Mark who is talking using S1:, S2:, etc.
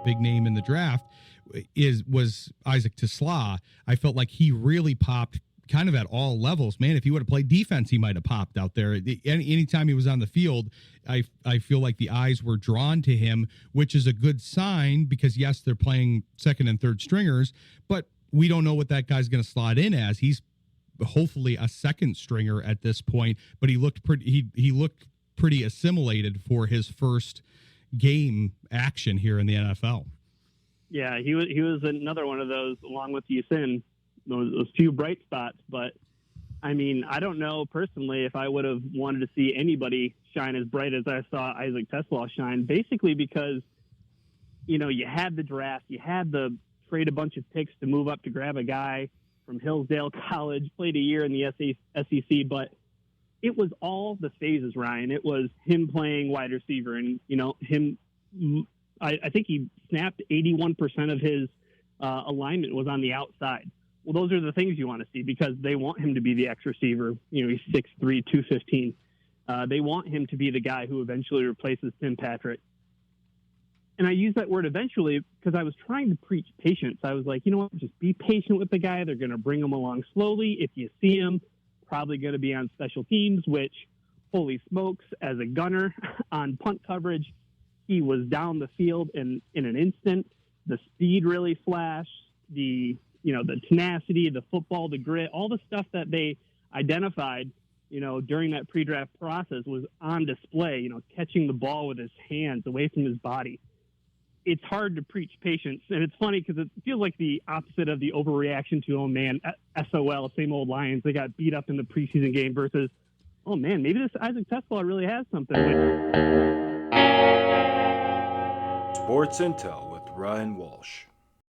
S1: Big name in the draft was Isaac TeSlaa. I felt like he really popped kind of at all levels. Man, if he would have played defense, he might have popped out there. Anytime he was on the field, I feel like the eyes were drawn to him, which is a good sign because, yes, they're playing second and third stringers, but we don't know what that guy's going to slot in as. He's hopefully a second stringer at this point, but he looked pretty assimilated for his first game action here in the NFL.
S2: Yeah, he was another one of those, along with Yasin, those few bright spots. But I mean, I don't know personally if I would have wanted to see anybody shine as bright as I saw Isaac TeSlaa shine. Basically, because you had the draft, you had the trade a bunch of picks to move up to grab a guy from Hillsdale College, played a year in the SEC, but it was all the phases, Ryan. It was him playing wide receiver, and him. I think he snapped 81% of his alignment was on the outside. Well, those are the things you want to see because they want him to be the X receiver. He's 6'3", 215. They want him to be the guy who eventually replaces Tim Patrick. And I use that word eventually because I was trying to preach patience. I was like, just be patient with the guy. They're going to bring him along slowly. If you see him, probably going to be on special teams, which, holy smokes, as a gunner on punt coverage, he was down the field in an instant. The speed really flashed. The tenacity, the football, the grit, all the stuff that they identified, during that pre-draft process was on display, catching the ball with his hands away from his body. It's hard to preach patience. And it's funny because it feels like the opposite of the overreaction to, oh man, SOL, same old Lions. They got beat up in the preseason game versus, oh man, maybe this Isaac TeSlaa really has something.
S3: Sports Intel with Ryan Walsh.